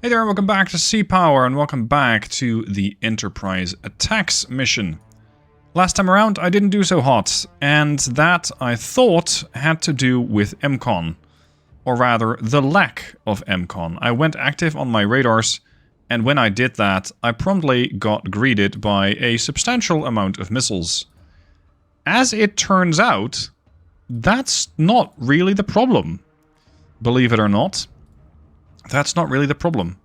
Hey there, welcome back to Sea Power, and welcome back to the Enterprise Attacks mission. Last time around, I didn't do so hot, and that, I thought, had to do with MCON. Or rather, the lack of MCON. I went active on my radars, and when I did that, I promptly got greeted by a substantial amount of missiles. As it turns out, that's not really the problem. Believe it or not. That's not really the problem.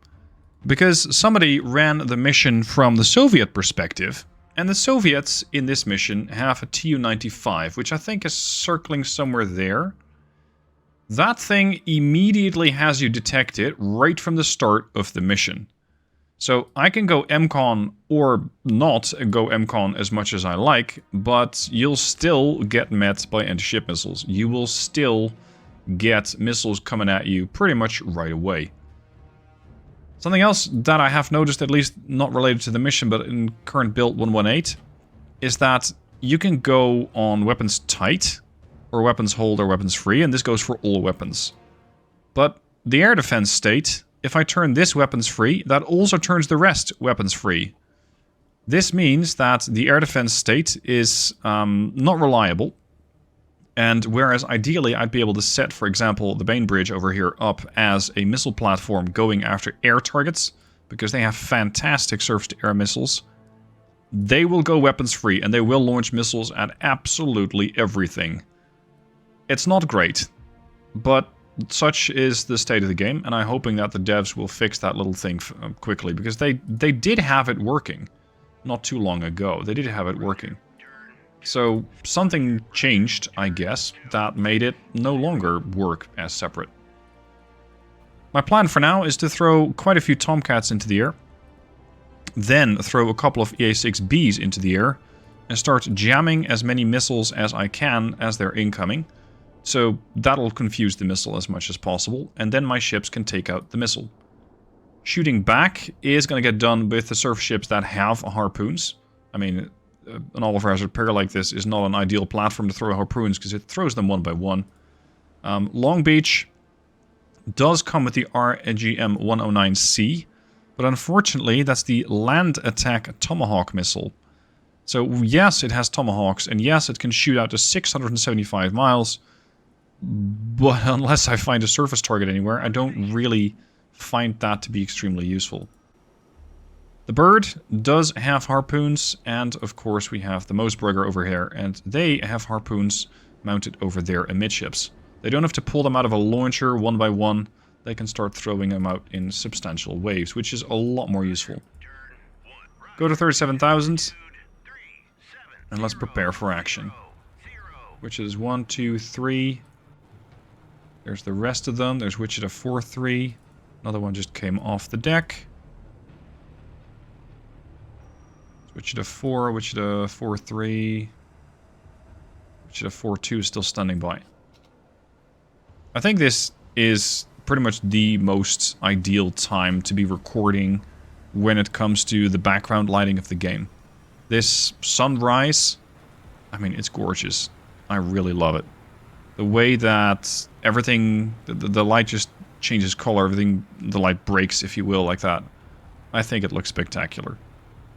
Because somebody ran the mission from the Soviet perspective, and the Soviets in this mission have a Tu-95, which I think is circling somewhere there. That thing immediately has you detected right from the start of the mission. So I can go MCON or not go MCON as much as I like, but you'll still get met by anti-ship missiles. You will still get missiles coming at you pretty much right away. Something else that I have noticed, at least not related to the mission, but in current build 118, is that you can go on weapons tight, or weapons hold, or weapons free, and this goes for all weapons. But the air defense state, if I turn this weapons free, that also turns the rest weapons free. This means that the air defense state is not reliable. And whereas ideally I'd be able to set, for example, the Bainbridge over here up as a missile platform going after air targets, because they have fantastic surface-to-air missiles, they will go weapons free and they will launch missiles at absolutely everything. It's not great, but such is the state of the game, and I'm hoping that the devs will fix that little thing quickly, because they did have it working not too long ago. They did have it working. So something changed, I guess, that made it no longer work as separate. My plan for now is to throw quite a few Tomcats into the air, then throw a couple of EA-6Bs into the air, and start jamming as many missiles as I can as they're incoming. So that'll confuse the missile as much as possible, and then my ships can take out the missile. Shooting back is going to get done with the surface ships that have harpoons. I mean, an all-of hazard pair like this is not an ideal platform to throw harpoons because it throws them one by one. Long Beach does come with the RGM-109C, but unfortunately that's the land attack Tomahawk missile. So yes, it has Tomahawks, and yes, it can shoot out to 675 miles, but unless I find a surface target anywhere, I don't really find that to be extremely useful. The Bird does have harpoons, and of course we have the Moosbrugger over here, and they have harpoons mounted over their amidships. They don't have to pull them out of a launcher one by one, they can start throwing them out in substantial waves, which is a lot more useful. Go to 37,000, and let's prepare for action. Which is 1, 2, 3. There's the rest of them, there's Wichita 4-3. Another one just came off the deck. Wichita 4, Wichita 4-3, Wichita 4-2 is still standing by. I think this is pretty much the most ideal time to be recording when it comes to the background lighting of the game. This sunrise, I mean, it's gorgeous. I really love it. The way that everything, the light just changes color, everything, the light breaks, if you will, like that. I think it looks spectacular.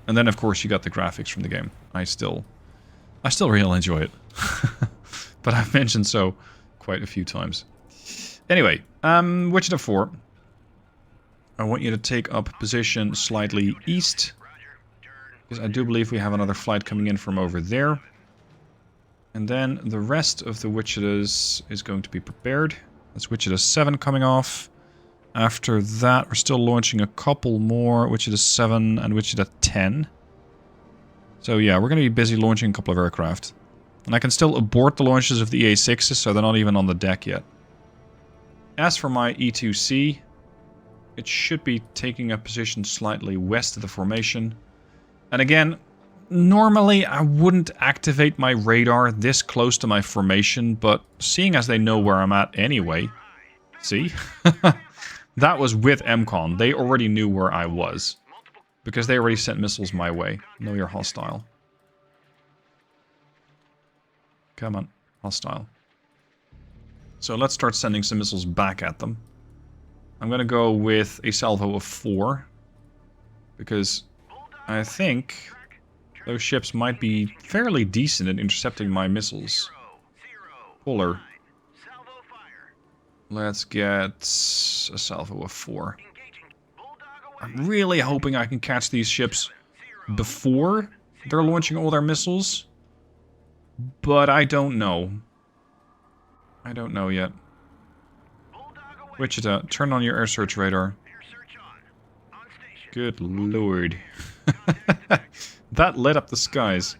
And then, of course, you got the graphics from the game. I still really enjoy it. But I've mentioned so quite a few times. Anyway, Wichita 4. I want you to take up position slightly east. Because I do believe we have another flight coming in from over there. And then the rest of the Wichitas is going to be prepared. That's Wichita 7 coming off. After that, we're still launching a couple more, Wichita 7 and Wichita 10. So yeah, we're going to be busy launching a couple of aircraft. And I can still abort the launches of the EA-6s, so they're not even on the deck yet. As for my E-2C, it should be taking a position slightly west of the formation. And again, normally I wouldn't activate my radar this close to my formation, but seeing as they know where I'm at anyway... See? That was with MCON. They already knew where I was. Because they already sent missiles my way. Know you're hostile. Come on. Hostile. So let's start sending some missiles back at them. I'm gonna go with a salvo of 4. Because I think those ships might be fairly decent at intercepting my missiles. Polar. Let's get a salvo of 4. I'm really hoping I can catch these ships before they're launching all their missiles. But I don't know. I don't know yet. Wichita, turn on your air search radar. Good lord. That lit up the skies.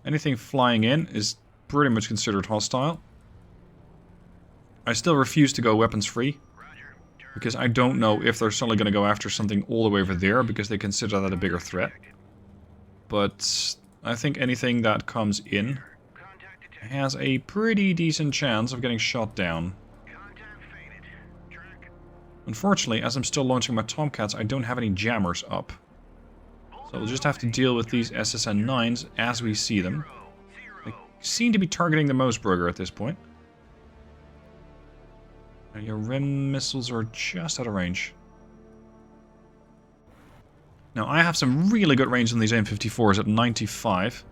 Anything flying in is pretty much considered hostile. I still refuse to go weapons free. Because I don't know if they're suddenly going to go after something all the way over there, because they consider that a bigger threat. But I think anything that comes in has a pretty decent chance of getting shot down. Unfortunately, as I'm still launching my Tomcats, I don't have any jammers up. So we'll just have to deal with these SSN-9s as we see them. They seem to be targeting the Moosbrugger at this point. And your rim missiles are just out of range. Now, I have some really good range on these M54s at 95.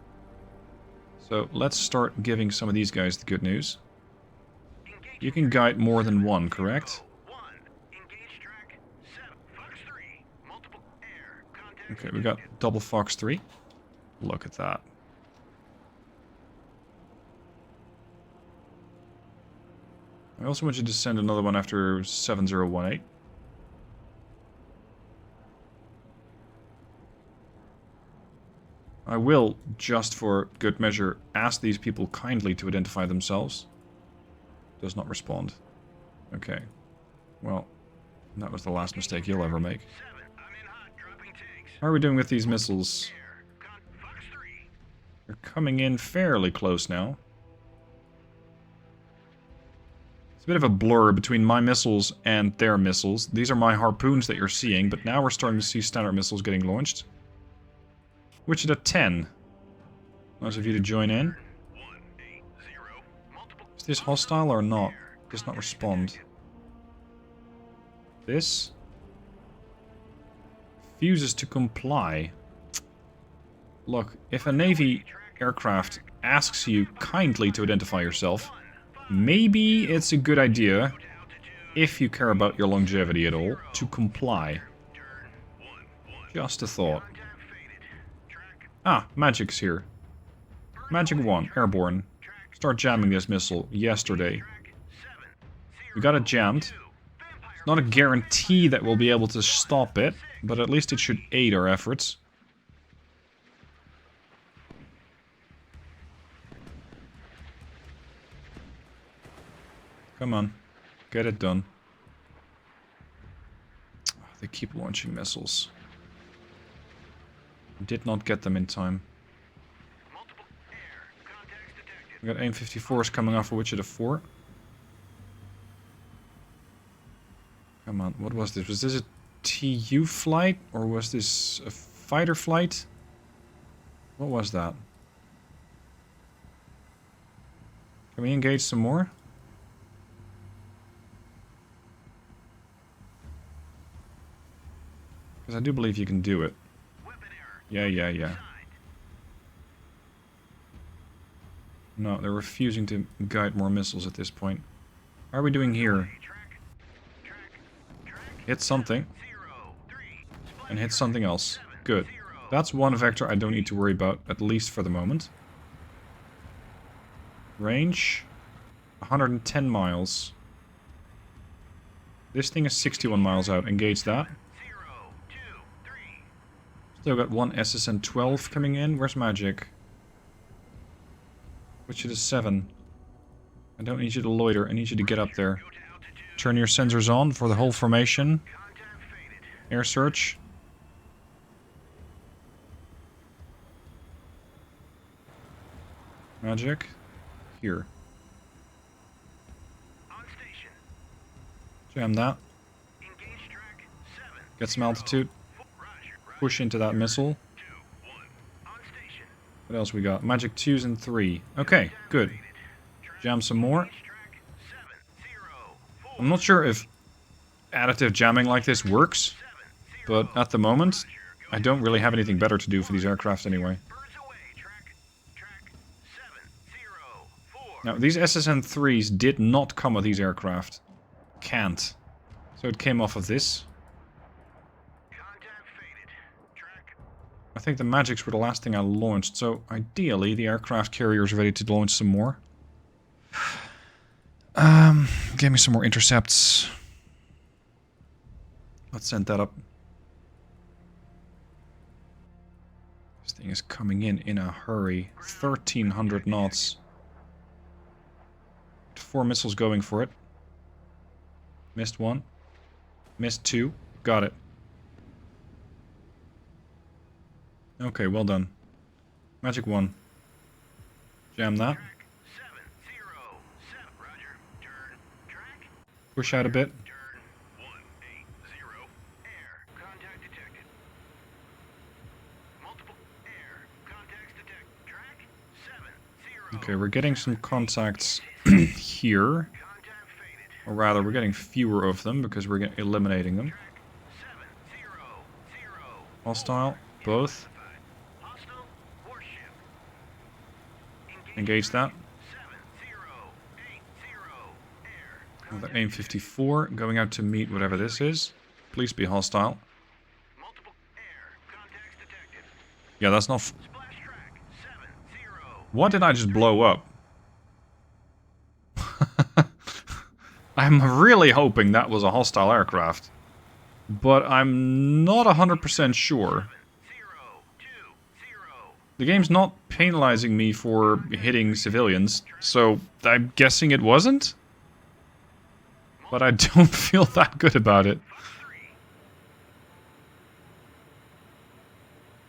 So let's start giving some of these guys the good news. You can guide more than one, correct? Okay, we got double Fox 3. Look at that. I also want you to send another one after 7018. I will, just for good measure, ask these people kindly to identify themselves. Does not respond. Okay. Well, that was the last mistake you'll ever make. How are we doing with these missiles? They're coming in fairly close now. It's a bit of a blur between my missiles and their missiles. These are my harpoons that you're seeing, but now we're starting to see standard missiles getting launched. Wichita 10. Nice of you to join in. Is this hostile or not? Does not respond. This refuses to comply. Look, if a Navy aircraft asks you kindly to identify yourself, maybe it's a good idea, if you care about your longevity at all, to comply. Just a thought. Ah, Magic's here. Magic 1, airborne. Start jamming this missile yesterday. We got it jammed. It's not a guarantee that we'll be able to stop it, but at least it should aid our efforts. Come on. Get it done. They keep launching missiles. Did not get them in time. We got AIM-54s coming off for Wichita 4. Come on, what was this? Was this a TU flight? Or was this a fighter flight? What was that? Can we engage some more? Because I do believe you can do it. Yeah. No, they're refusing to guide more missiles at this point. How are we doing here? Hit something. And hit something else. Good. That's one vector I don't need to worry about, at least for the moment. Range 110 miles. This thing is 61 miles out. Engage that. Still got one SSN-12 coming in. Where's Magic? Which it is 7. I don't need you to loiter. I need you to get up there. Turn your sensors on for the whole formation. Air search. Magic. Here. Jam that. Get some altitude. Push into that missile. What else we got? Magic 2s and 3. Okay, good. Jam some more. I'm not sure if additive jamming like this works, but at the moment, I don't really have anything better to do for these aircraft anyway. Now, these SSN-3s did not come with these aircraft. Can't. So it came off of this. I think the Magics were the last thing I launched, so ideally the aircraft carrier is ready to launch some more. Give me some more intercepts. Let's send that up. This thing is coming in a hurry. 1,300 knots. 4 missiles going for it. Missed one. Missed two. Got it. Okay, well done. Magic 1. Jam that. Push out a bit. Okay, we're getting some contacts here. Or rather, we're getting fewer of them because we're eliminating them. Hostile, both. Engage that. Another AIM-54 going out to meet whatever this is. Please be hostile. Yeah, that's not... What did I just blow up? I'm really hoping that was a hostile aircraft. But I'm not 100% sure. The game's not penalizing me for hitting civilians, so I'm guessing it wasn't? But I don't feel that good about it.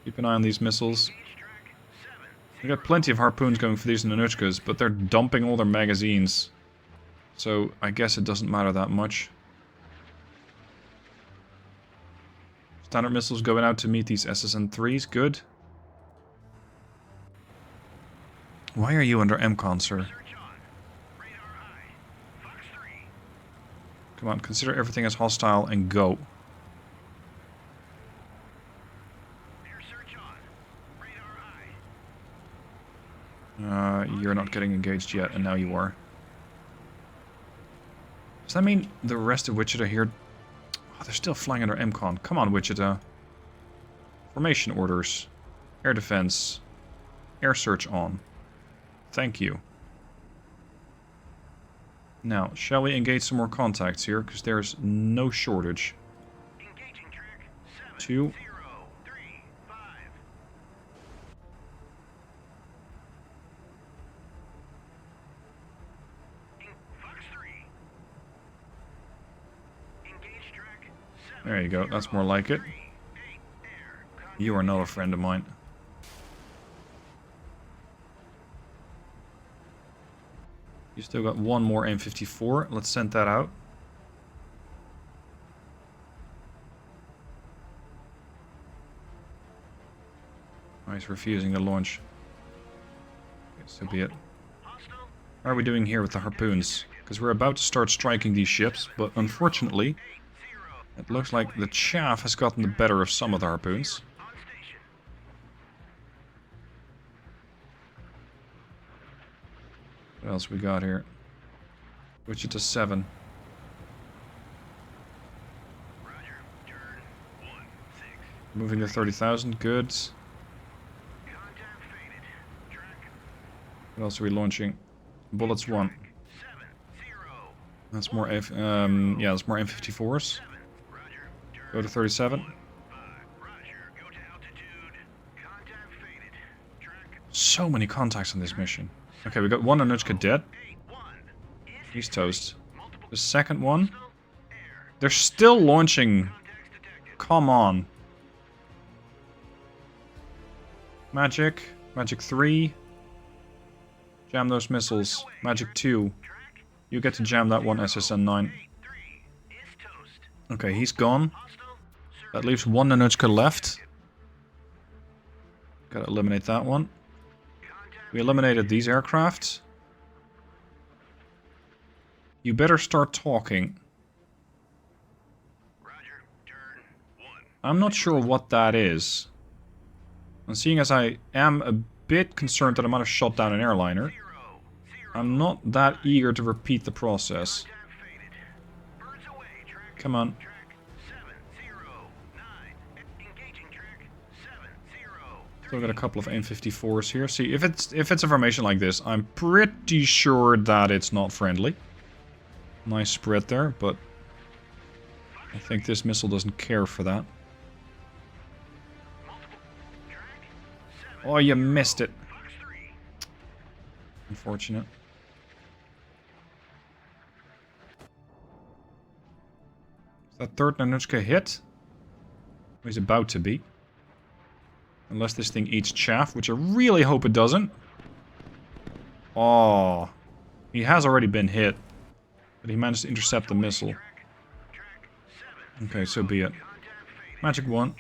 Keep an eye on these missiles. We got plenty of harpoons going for these Nanuchkas, but they're dumping all their magazines. So I guess it doesn't matter that much. Standard missiles going out to meet these SSN-3s, good. Why are you under MCON, sir? Come on, consider everything as hostile and go. You're not getting engaged yet, and now you are. Does that mean the rest of Wichita here... Oh, they're still flying under MCON. Come on, Wichita. Formation orders. Air defense. Air search on. Thank you. Now, shall we engage some more contacts here? Because there's no shortage. 2. There you go, that's more like it. You are not a friend of mine. You still got one more M54. Let's send that out. Oh, he's refusing to launch. Okay, so be it. What are we doing here with the harpoons? Because we're about to start striking these ships, but unfortunately, it looks like the chaff has gotten the better of some of the harpoons. What else we got here? Wichita 7. Moving to 30,000, good. What else are we launching? Bullets 1. That's more yeah, that's more M54s. Go to 37. So many contacts on this mission. Okay, we got one Nanuchka dead. He's toast. The second one. They're still launching. Come on. Magic. Magic 3. Jam those missiles. Magic 2. You get to jam that one SSN-9. Okay, he's gone. That leaves one Nanuchka left. Gotta eliminate that one. We eliminated these aircraft. You better start talking. Roger, turn 1. I'm not sure what that is. And seeing as I am a bit concerned that I might have shot down an airliner, I'm not that eager to repeat the process. Come on. Still got a couple of M54s here. See, if it's a formation like this, I'm pretty sure that it's not friendly. Nice spread there, but I think this missile doesn't care for that. Oh, you missed it. Unfortunate. Is that third Nanuchka hit? Or he's about to be. Unless this thing eats chaff, which I really hope it doesn't. Oh. He has already been hit. But he managed to intercept the missile. Okay, so be it. Magic 1.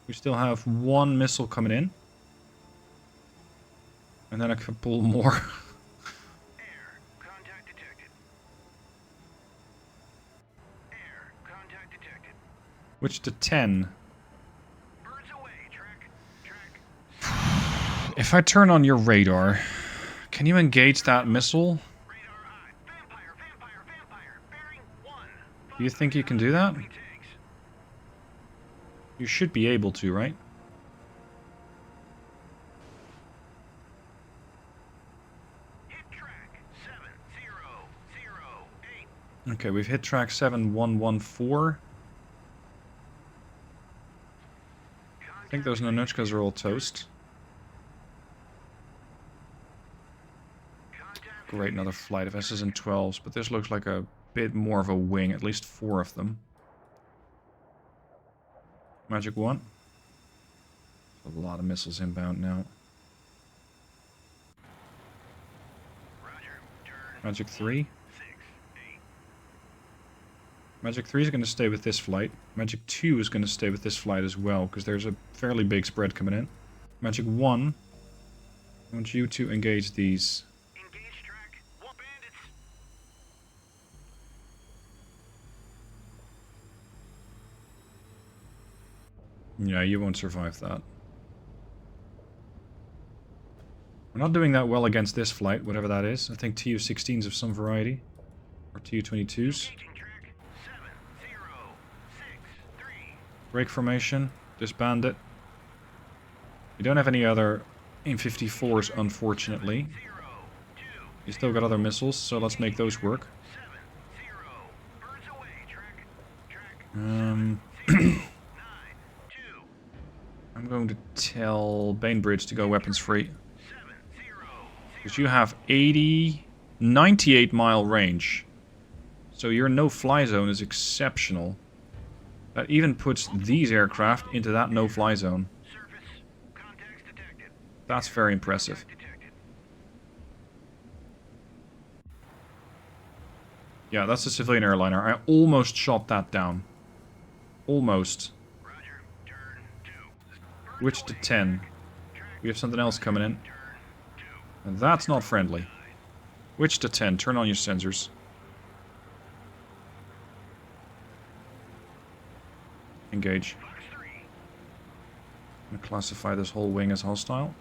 We still have one missile coming in. And then a couple more. Air contact detected. Air contact detected. Which to 10? Birds away, track. If I turn on your radar, can you engage that missile? Radar eye. Vampire. Bearing 1. Do you think you can do that? Tanks. You should be able to, right? Hit track 7008. Okay, we've hit track 7114. I think those Nanuchkas are all toast. Great, another flight of S's and 12s, but this looks like a bit more of a wing, at least 4 of them. Magic 1. A lot of missiles inbound now. Roger, turn Magic 3. 6, 8. Magic 3 is going to stay with this flight. Magic 2 is going to stay with this flight as well, because there's a fairly big spread coming in. Magic 1. I want you to engage these. Engage track. One bandits. Yeah, you won't survive that. We're not doing that well against this flight, whatever that is. I think Tu-16s of some variety. Or Tu-22s. Engaging track 7063. Break formation. Disband it. We don't have any other M54s, unfortunately. 02. You still got other missiles, so let's make those work. 70. Birds away, track. I'm going to tell Bainbridge to go weapons free. 70. Because you have 98 mile range. So your no-fly zone is exceptional. That even puts these aircraft into that no-fly zone. Surface. Contacts detected. That's very impressive. Detected. Yeah, that's a civilian airliner. I almost shot that down. Almost. Roger, turn 2. Which to 10. We have something else coming in. And that's not friendly. Which to 10. Turn on your sensors. Engage. Fox 3. I'm going to classify this whole wing as hostile.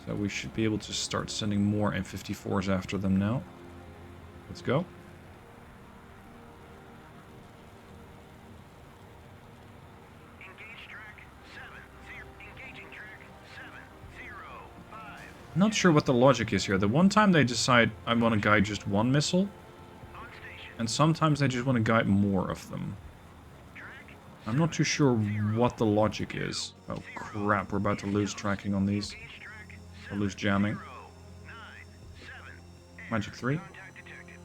So we should be able to start sending more M54s after them now. Let's go. Engage track 70. Engaging track 705. Not sure what the logic is here. The one time they decide I want to guide just one missile, On station. and sometimes they just want to guide more of them. Track. I'm not too sure what the logic is. Oh crap, we're about to lose tracking on these. Engage track Or lose jamming. 7097. Magic 3. Contact detected.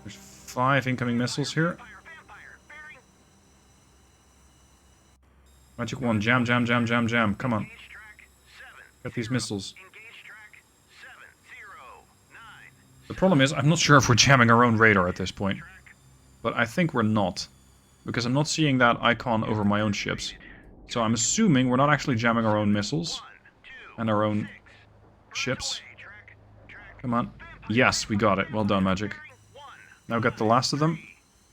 There's 5 incoming missiles here. Vampire. Bearing. Magic 1, jam. Come on, Engage track 7. get these missiles. Engage track 709. The problem is, I'm not sure if we're jamming our own radar at this point. But I think we're not. Because I'm not seeing that icon over my own ships. So I'm assuming we're not actually jamming our own missiles. 1, 2. And our own ships. Track. Come on. Vampire. Yes, we got it. Well done, Magic. Bearing 1. Now get the last of them.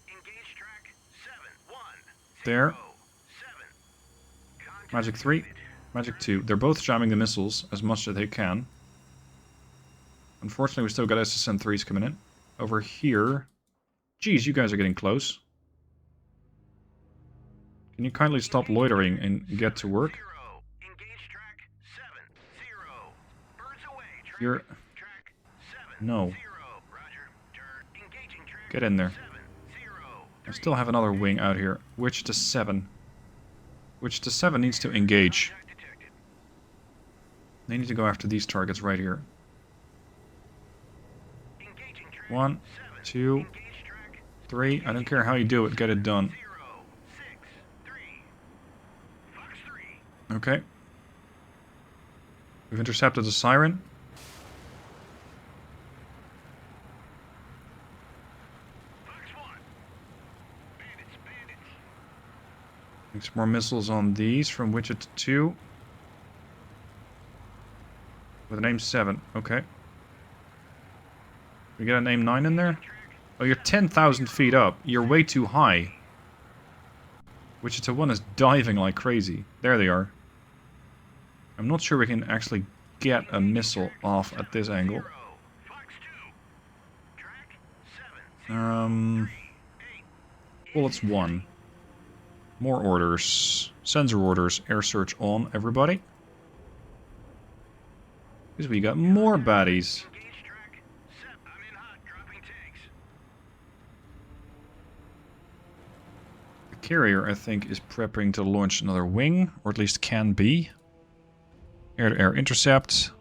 Engage track 7 1 There. 7. Contact Magic 3. faded. Magic 2. They're both jamming the missiles as much as they can. Unfortunately, we still got SSN-3s coming in. Over here... Geez, you guys are getting close. Can you kindly stop loitering and get to work? 0. Engage track 7 0. Birds away. Track, You're... track 7 No. 0. Roger. Turn. Engaging track Get in there. 7 0. I still have another wing out here. Wichita 7. Wichita 7 needs to engage. Contact detected. They need to go after these targets right here. Engaging track 1, 7. 2, Engage track 3. I don't care how you do it, get it done. 0 6 3. Fox 3. Okay. We've intercepted the siren. Fox 1. Bandits, bandits. Make some more missiles on these from Wichita 2. With an aim 7. Okay. We get an aim 9 in there? Oh, you're 10,000 feet up. You're way too high. Wichita 1 is diving like crazy. There they are. I'm not sure we can actually get a missile off at this angle. Fox 2. Track 7 Bullets 1. More orders. Sensor orders. Air search on, everybody. Because we got more baddies. Engage track 7. I'm in hot. Dropping tanks. The carrier, I think, is prepping to launch another wing. Or at least can be. Air-to-air intercept.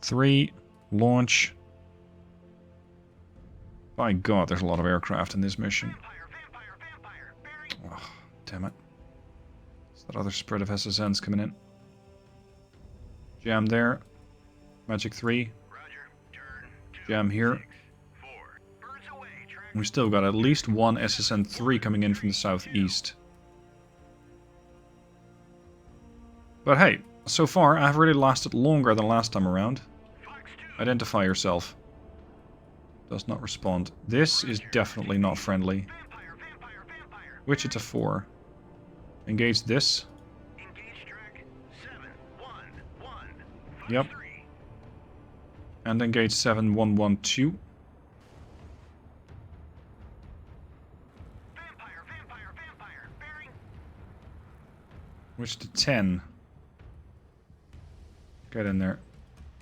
3. Launch. By God, there's a lot of aircraft in this mission. Vampire. Bearing. Oh, damn it. It's that other spread of SSNs coming in. Jam there. Magic 3. Roger. Turn. 2 Jam here. 6 4. Birds away. Track We still got at least one SSN-3 coming in from the southeast. But hey, so far I've really lasted longer than last time around. Fox 2. Identify yourself. Does not respond. This is definitely not friendly. Vampire. Wichita 4. Engage this. Engage track 7 1 1. Yep. 3. And engage 7112. Vampire. Bearing. Wichita 10. Get in there.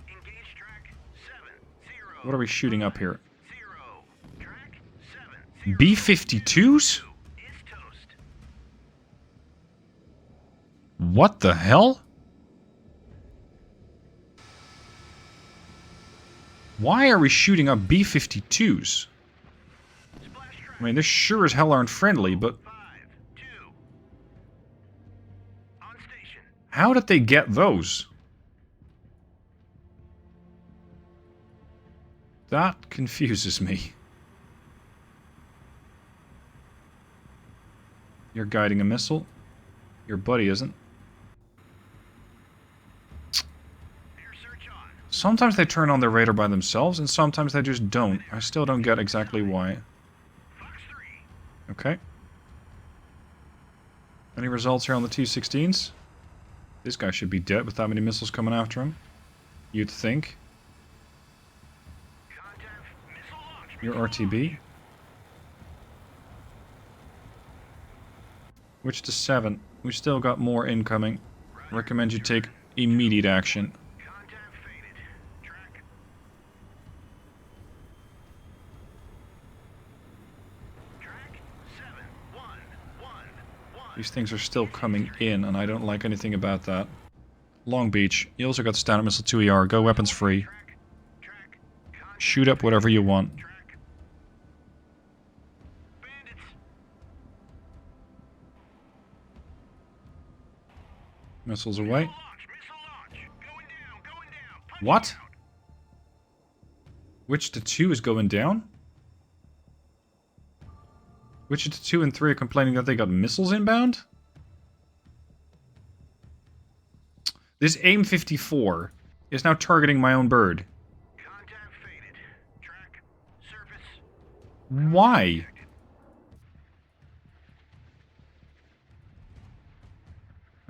Engage track 7 0. What are we shooting up here? 0. Track 7 0. B-52s? Is toast. What the hell? Why are we shooting up B-52s? Splash track I mean, this sure as hell aren't friendly, but 5 2. On station. how did they get those? That confuses me. You're guiding a missile. Your buddy isn't. Air search on. Sometimes they turn on their radar by themselves, and sometimes they just don't. I still don't get exactly why. Fox 3. Okay. Any results here on the T-16s? This guy should be dead with that many missiles coming after him. You'd think. Contact missile launch. Your RTB. Wichita 7. We've still got more incoming. Recommend you take immediate action. Contact faded. Track. Track 7 1 1 1. These things are still coming in, and I don't like anything about that. Long Beach. You also got the Standard Missile 2ER. Go weapons free. Track. Contact Shoot up whatever you want. track. Bandits. Missiles away. Missile launch. Going down. Punch What? out. Wichita 2 is going down? Wichita 2 and 3 are complaining that they got missiles inbound? This AIM-54 is now targeting my own bird. Contact faded. Why?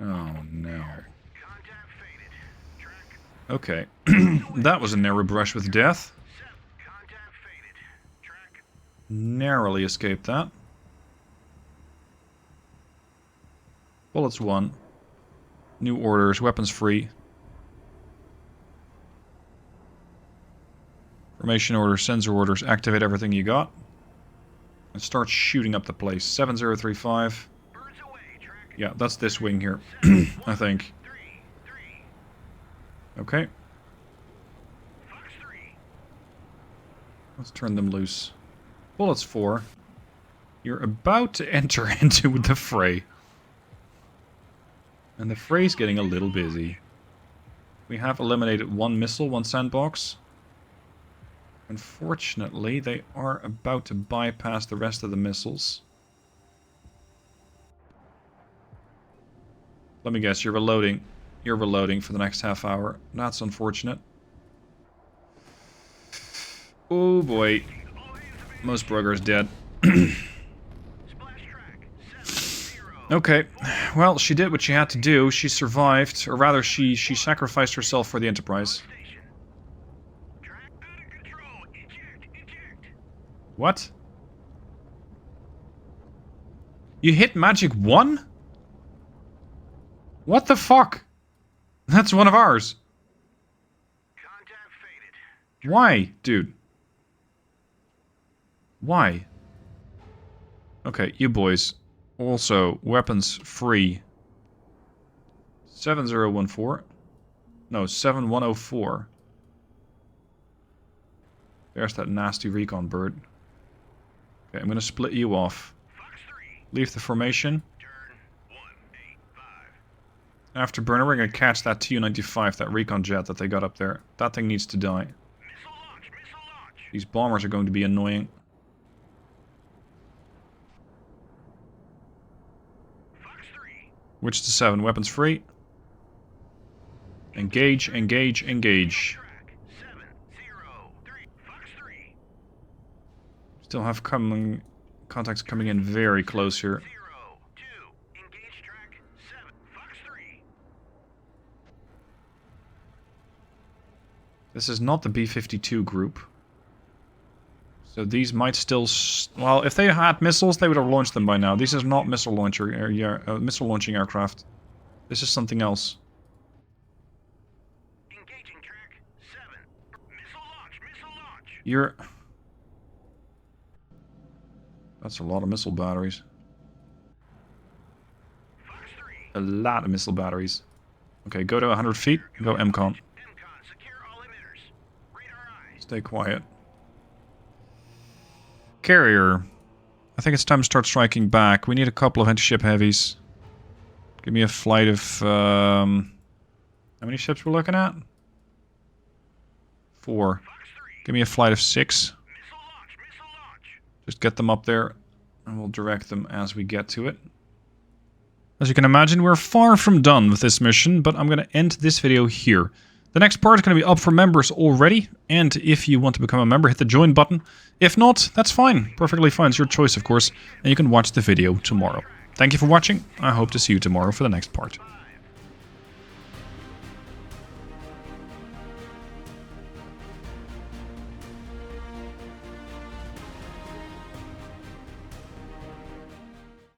Oh no. Contact faded. Track Okay. That was a narrow brush with death. 7. Contact faded. Track Narrowly escaped that. Bullets 1. New orders, weapons free. Formation orders, sensor orders, activate everything you got. And start shooting up the place. 7035. birds away. Track Yeah, that's this wing here, I think. 3. 3. Okay, Fox 3. let's turn them loose. Bullets 4. You're about to enter into the fray. And the fray's getting a little busy. We have eliminated 1 missile, 1 sandbox. Unfortunately, they are about to bypass the rest of the missiles. Let me guess, you're reloading. You're reloading for the next half hour. That's unfortunate. Oh boy. Most Brugger's dead. Splash track 7. 0. Okay, well, she did what she had to do. She survived, or rather, she sacrificed herself for the Enterprise. Station. Track out of control. Eject. What? You hit Magic 1? What the fuck? That's one of ours. Contact faded. Why, dude? Why? Okay, you boys. Also, weapons free. 7014. No, 7104. There's that nasty recon bird. Okay, I'm gonna split you off. Fox 3. Leave the formation. Turn 185. After burner, we're gonna catch that Tu-95, that recon jet that they got up there. That thing needs to die. Missile launch. Missile launch. These bombers are going to be annoying. Fox 3. Witch to 7, weapons free. Engage, engage, engage. Track 7. 0. 3. Fox 3. Still have contacts coming in very close here. 0. 2. Engage track 7. Fox 3. This is not the B-52 group. So these might still... well, if they had missiles, they would have launched them by now. This is not missile launching aircraft. This is something else. Engaging track 7. Missile launch. Missile launch. You're... That's a lot of missile batteries. Fox 3. A lot of missile batteries. Okay, go to 100 feet. Go MCON. MCON. Secure all emitters. Radar eyes. Stay quiet. Carrier. I think it's time to start striking back. We need a couple of anti-ship heavies. Give me a flight of... how many ships we're looking at? 4. Fox 3. Give me a flight of 6. Missile launch. Missile launch. Just get them up there, and we'll direct them as we get to it. As you can imagine, we're far from done with this mission, but I'm going to end this video here. The next part is going to be up for members already, and if you want to become a member, hit the join button. If not, that's fine. Perfectly fine. It's your choice, of course, and you can watch the video tomorrow. Thank you for watching. I hope to see you tomorrow for the next part.